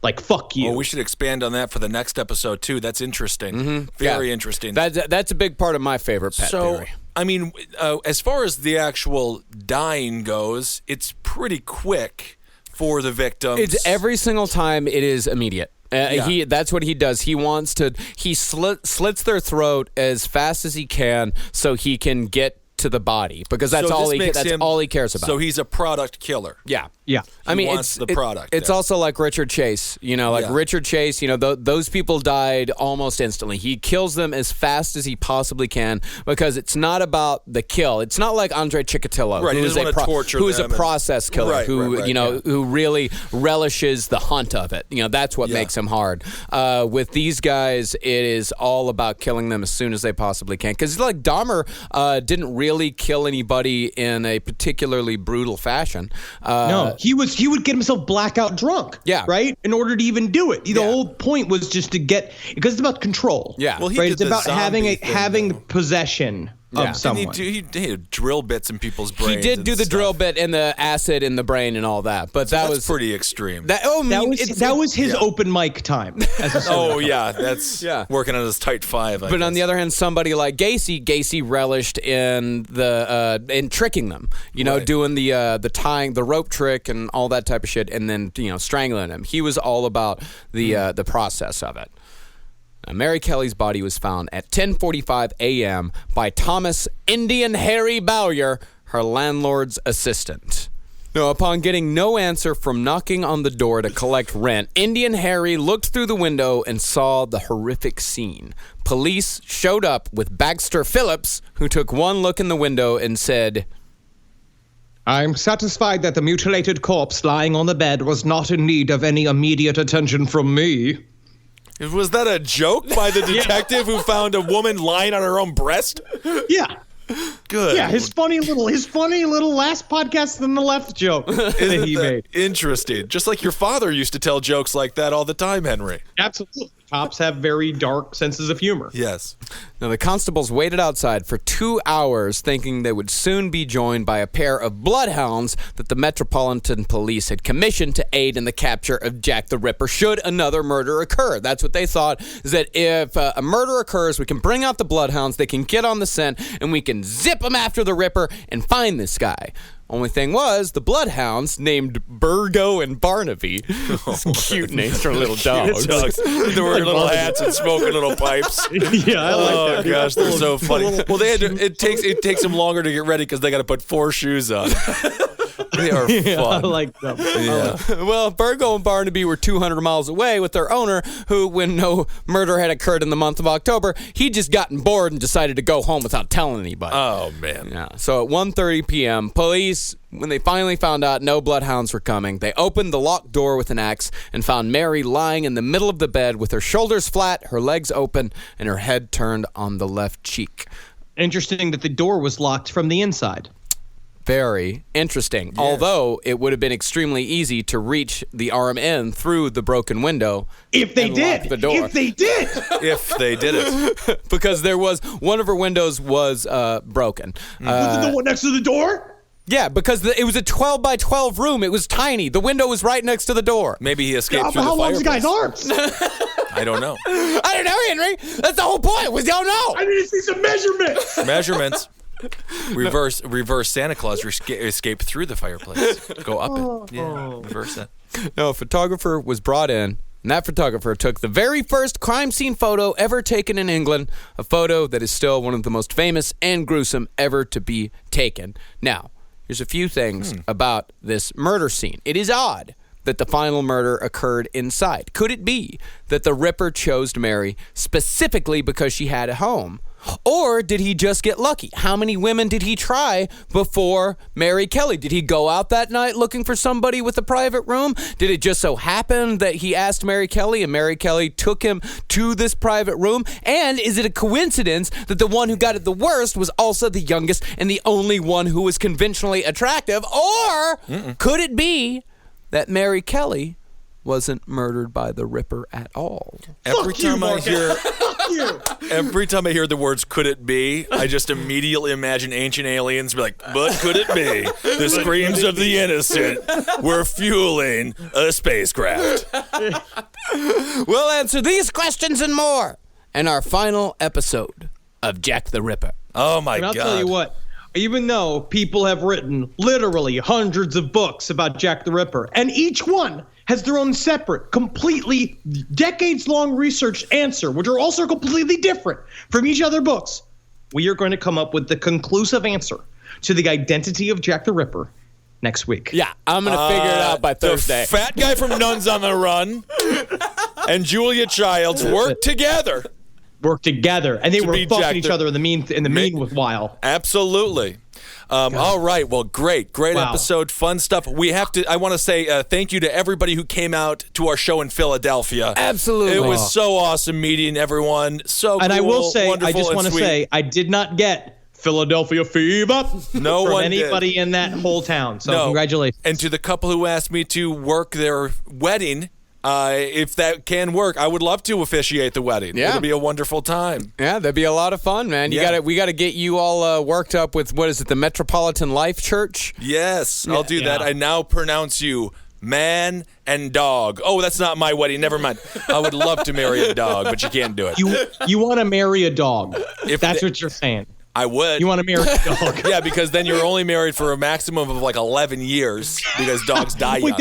S4: like, fuck you.
S5: Well, we should expand on that for the next episode too. That's interesting. Very interesting.
S6: That's a big part of my favorite pet theory.
S5: I mean, as far as the actual dying goes, it's pretty quick for the victims.
S6: It's every single time it is immediate. That's what he does. He wants to. He slits their throat as fast as he can so he can get to the body, because that's all he cares about.
S5: So he's a product killer.
S6: Yeah.
S5: I mean, it's the product.
S6: It's also like Richard Chase. Richard Chase. Those people died almost instantly. He kills them as fast as he possibly can, because it's not about the kill. It's not like Andre Chikatilo,
S5: right?
S6: who is a process killer, who really relishes the hunt of it. That's what makes him hard. With these guys, it is all about killing them as soon as they possibly can. Because like Dahmer didn't realize really kill anybody in a particularly brutal fashion.
S4: No, he would get himself blackout drunk.
S6: Yeah.
S4: Right. In order to even do it, the whole point was just to get, because it's about control.
S6: Yeah.
S5: Well, he
S4: right.
S5: did
S4: It's
S5: the
S4: about
S5: zombie
S4: having
S5: thing,
S4: possession of someone.
S5: he drill bits in people's brains.
S6: He did
S5: and
S6: do the
S5: stuff.
S6: drill bit and the acid in the brain and all that, but that
S5: That's
S6: was
S5: pretty extreme.
S6: that
S4: was his open mic time. As a
S5: Oh yeah, that's working on his tight five.
S6: But on the other hand, somebody like Gacy relished in in tricking them, doing the tying, the rope trick, and all that type of shit, and then strangling him. He was all about the process of it. Now, Mary Kelly's body was found at 10:45 a.m. by Thomas Indian Harry Bowyer, her landlord's assistant. Now, upon getting no answer from knocking on the door to collect rent, Indian Harry looked through the window and saw the horrific scene. Police showed up with Baxter Phillips, who took one look in the window and said,
S4: I'm satisfied that the mutilated corpse lying on the bed was not in need of any immediate attention from me.
S5: Was that a joke by the detective who found a woman lying on her own breast?
S4: Yeah.
S5: Good.
S4: Yeah, his funny little last podcast on the left joke that he made.
S5: Interesting. Just like your father used to tell jokes like that all the time, Henry.
S4: Absolutely. Cops have very dark senses of humor.
S5: Yes.
S6: Now, the constables waited outside for 2 hours, thinking they would soon be joined by a pair of bloodhounds that the Metropolitan Police had commissioned to aid in the capture of Jack the Ripper should another murder occur. That's what they thought, is that if a murder occurs, we can bring out the bloodhounds, they can get on the scent, and we can zip them after the Ripper and find this guy. Only thing was, the bloodhounds named Burgo and Barnaby. Cute names for little dogs.
S5: They're wearing little hats and smoking little pipes.
S4: Yeah, I like that.
S5: Oh gosh, they're so funny. Well, they had to, it takes them longer to get ready because they got to put 4 shoes on. They are fun.
S4: I like them.
S5: Yeah.
S6: Well, Burgo and Barnaby were 200 miles away with their owner, who, when no murder had occurred in the month of October, he'd just gotten bored and decided to go home without telling anybody.
S5: Oh man.
S6: Yeah. So at 1:30 p.m., police, when they finally found out no bloodhounds were coming, they opened the locked door with an axe and found Mary lying in the middle of the bed with her shoulders flat, her legs open, and her head turned on the left cheek.
S4: Interesting that the door was locked from the inside.
S6: Very interesting.
S5: Yes.
S6: Although it would have been extremely easy to reach the arm end through the broken window.
S4: If they did.
S6: The door.
S4: If they did.
S5: If they did it.
S6: Because there was one of her windows was broken.
S4: Was it the one next to the door?
S6: Yeah, because it was a 12 by 12 room. It was tiny. The window was right next to the door.
S5: Maybe he escaped
S4: How
S5: through the
S4: long's the
S5: fireplace.
S4: guy's arms?
S5: I don't know.
S6: I don't know, Henry. That's the whole point. We don't know.
S4: I need to see some measurements.
S5: Measurements. Reverse Santa Claus escape through the fireplace. Go up it. Yeah, reverse that.
S6: No, a photographer was brought in, and that photographer took the very first crime scene photo ever taken in England, a photo that is still one of the most famous and gruesome ever to be taken. Now, here's a few things about this murder scene. It is odd that the final murder occurred inside. Could it be that the Ripper chose Mary specifically because she had a home? Or did he just get lucky? How many women did he try before Mary Kelly? Did he go out that night looking for somebody with a private room? Did it just so happen that he asked Mary Kelly and Mary Kelly took him to this private room? And is it a coincidence that the one who got it the worst was also the youngest and the only one who was conventionally attractive? Or could it be that Mary Kelly wasn't murdered by the Ripper at all?
S5: Every time I hear
S4: You.
S5: Every time I hear the words "could it be," I just immediately imagine ancient aliens be like, "But could it be? The screams of the innocent were fueling a spacecraft."
S6: We'll answer these questions and more in our final episode of Jack the Ripper.
S5: Oh my
S4: And I'll
S5: God!
S4: tell you what, even though people have written literally hundreds of books about Jack the Ripper, and each one has their own separate, completely decades-long researched answer, which are also completely different from each other books, we are going to come up with the conclusive answer to the identity of Jack the Ripper next week.
S6: Yeah, I'm going to figure it out by Thursday.
S5: The fat guy from Nuns on the Run and Julia Childs worked together.
S4: Work together, and they were
S5: be
S4: fucking
S5: Jack
S4: each
S5: the-
S4: other in the meanwhile.
S5: Absolutely. All right. Well, great
S4: Wow.
S5: episode. Fun stuff. I want to say thank you to everybody who came out to our show in Philadelphia.
S6: Absolutely.
S5: It was so awesome meeting everyone. So
S4: And
S5: cool,
S4: I will say, I
S5: wonderful,
S4: just
S5: and
S4: want to
S5: sweet.
S4: say, I did not get Philadelphia fever.
S5: No
S4: from
S5: one
S4: anybody
S5: did.
S4: in that whole town. So
S5: No.
S4: congratulations.
S5: And to the couple who asked me to work their wedding, if that can work, I would love to officiate the wedding.
S6: Yeah.
S5: It'll be a wonderful time.
S6: Yeah, that'd be a lot of fun, man. We got to get you all worked up with, what is it, the Metropolitan Life Church?
S5: Yes, I'll do that.
S4: Yeah.
S5: I now pronounce you man and dog. Oh, that's not my wedding. Never mind. I would love to marry a dog, but you can't do it.
S4: You want to marry a dog?
S5: If
S4: that's
S5: they-
S4: what you're saying.
S5: I would.
S4: You want to marry a dog?
S5: Yeah, because then you're only married for a maximum of like 11 years because dogs die young.
S4: Wait,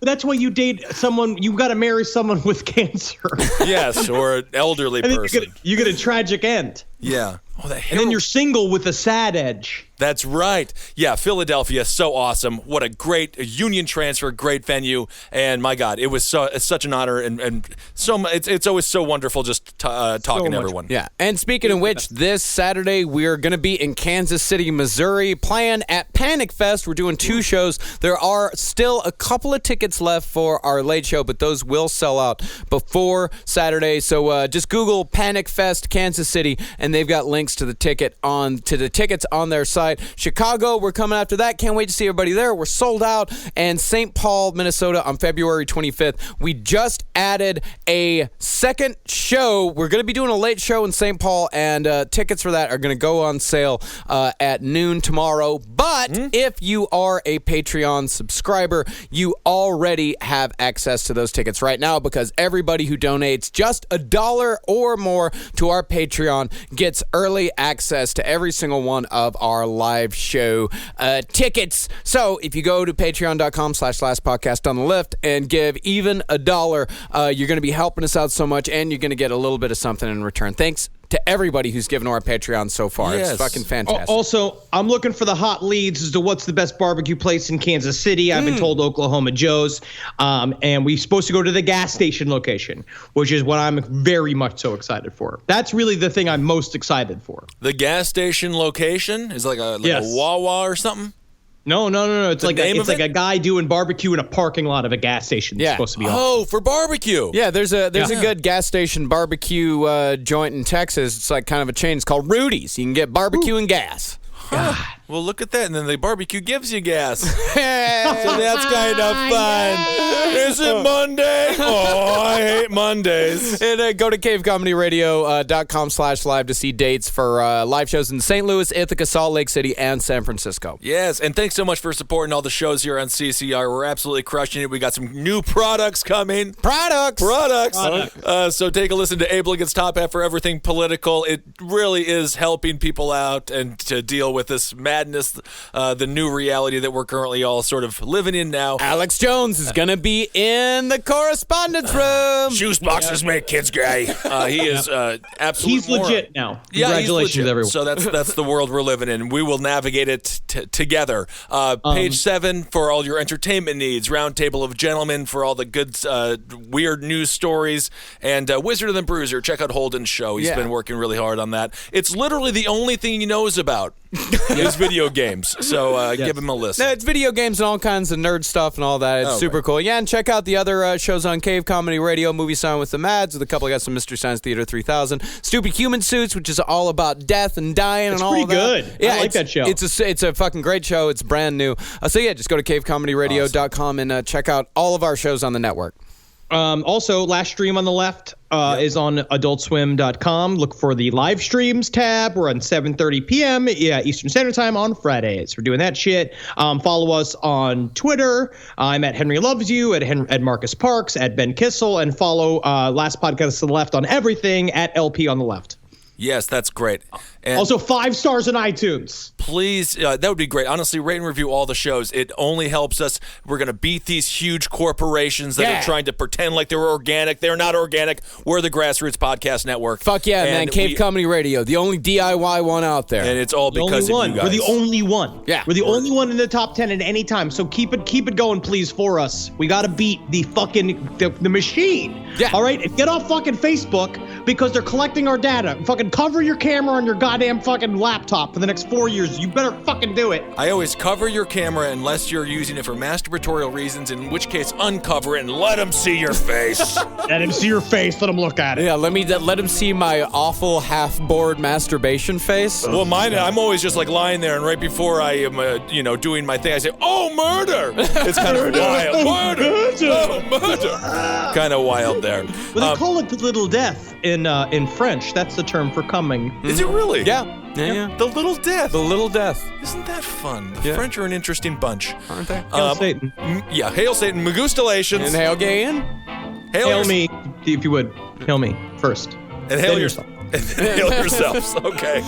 S4: that's why you date someone. You got to marry someone with cancer.
S5: Yes, or an elderly
S4: And then
S5: person.
S4: you get a tragic end.
S5: Yeah. Oh, that
S4: And then you're single with a sad edge.
S5: That's right. Yeah, Philadelphia, so awesome. What a great union transfer, great venue. And my God, it's such an honor and so it's always so wonderful just talking to everyone.
S6: Yeah. And speaking of which, this Saturday we're going to be in Kansas City, Missouri, playing at Panic Fest. We're doing 2 shows. There are still a couple of tickets left for our late show, but those will sell out before Saturday. So just Google Panic Fest Kansas City, and they've got links to the tickets on their site. Chicago, we're coming after that. Can't wait to see everybody there. We're sold out. And St. Paul, Minnesota on February 25th. We just added a second show. We're going to be doing a late show in St. Paul, and tickets for that are going to go on sale at noon tomorrow. But if you are a Patreon subscriber, you already have access to those tickets right now, because everybody who donates just $1 or more to our Patreon gets early access to every single one of our live show tickets. So if you go to patreon.com/lastpodcast on the left and give even $1, you're going to be helping us out so much, and you're going to get a little bit of something in return. Thanks to everybody who's given to our Patreon so far.
S5: Yes.
S6: It's fucking fantastic.
S4: Also, I'm looking for the hot leads as to what's the best barbecue place in Kansas City. I've been told Oklahoma Joe's, and we're supposed to go to the gas station location, which is what I'm very much so excited for. That's really the thing I'm most excited for.
S5: The gas station location is like a
S4: Yes.
S5: Wawa or something?
S4: No. It's
S5: The
S4: like
S5: name of it?
S4: a guy doing barbecue in a parking lot of a gas station. It's
S6: Yeah.
S4: supposed to be awesome.
S5: Oh, for barbecue.
S6: Yeah, there's a good gas station barbecue joint in Texas. It's like kind of a chain. It's called Rudy's. You can get barbecue and gas.
S5: Well, look at that. And then the barbecue gives you gas. So that's kind of fun. Is it Monday? Oh, I hate Mondays.
S6: And go to cavecomedyradio.com/live to see dates for live shows in St. Louis, Ithaca, Salt Lake City, and San Francisco.
S5: Yes, and thanks so much for supporting all the shows here on CCR. We're absolutely crushing it. We got some new products coming. Products. So take a listen to Ablegan's Top Hat for everything political. It really is helping people out and to deal with this madness, the new reality that we're currently all sort of living in now.
S6: Alex Jones is going to be in the correspondence room.
S5: Shoes boxers make kids gay. He is absolutely.
S4: He's legit now.
S5: Yeah,
S4: Congratulations,
S5: he's legit.
S4: everyone.
S5: So that's the world we're living in. We will navigate it together. Page 7 for all your entertainment needs. Roundtable of Gentlemen for all the good, weird news stories. And Wizard of the Bruiser. Check out Holden's show. He's been working really hard on that. It's literally the only thing he knows about is video games. So give him a listen.
S6: No, it's video games and all kinds of nerd stuff and all that. It's super cool. Yeah, and check out the other shows on Cave Comedy Radio. Movie Sign with the Mads. With a couple, got some Mystery Science Theater 3000. Stupid Human Suits, which is all about death and dying and all
S4: pretty
S6: that.
S4: good.
S6: Yeah,
S4: I like that show.
S6: It's a fucking great show. It's brand new. So yeah, just go to cavecomedyradio.com and check out all of our shows on the network.
S4: Also, last stream on the left is on adultswim.com. Look for the live streams tab. We're on 7:30 p.m. Eastern Standard Time on Fridays. We're doing that shit. Follow us on Twitter. I'm at Henry Loves You, at Marcus Parks, at Ben Kissel, and follow Last Podcast to the Left on everything at LP on the Left.
S5: Yes, that's great. And
S4: also, 5 stars on iTunes.
S5: Please, that would be great. Honestly, rate and review all the shows. It only helps us. We're going to beat these huge corporations that are trying to pretend like they're organic. They're not organic. We're the Grassroots Podcast Network.
S6: Fuck yeah, man. Cave Comedy Radio, the only DIY one out there.
S5: And it's all because of you guys.
S4: We're the only one.
S6: Yeah.
S4: We're the only one in the top 10 at any time. So keep it going, please, for us. We got to beat the fucking the machine.
S6: Yeah.
S4: All right? And get off fucking Facebook. because they're collecting our data. Fucking cover your camera on your goddamn fucking laptop for the next 4 years. You better fucking do it.
S5: I always cover your camera unless you're using it for masturbatorial reasons, in which case uncover it and let them see your face.
S4: Let him see your face. Let him look at it.
S6: Yeah, let him see my awful half-bored masturbation face.
S5: Well, mine, I'm always just like lying there, and right before I am, doing my thing, I say, "Oh, murder!" It's kind of wild. Murder! Oh, murder! Kind of wild there.
S4: Well, they call it the little death in French. That's the term for coming.
S5: Is it really?
S6: Yeah.
S5: The little death.
S6: The little death.
S5: Isn't that fun? The French are an interesting bunch,
S6: aren't they?
S4: Hail Satan.
S5: Yeah, hail Satan. Magustalations.
S6: And hail Gayan.
S5: Hail
S4: me, if you would. Hail me first.
S5: And hail
S4: yourself.
S5: Hail yourselves. Okay.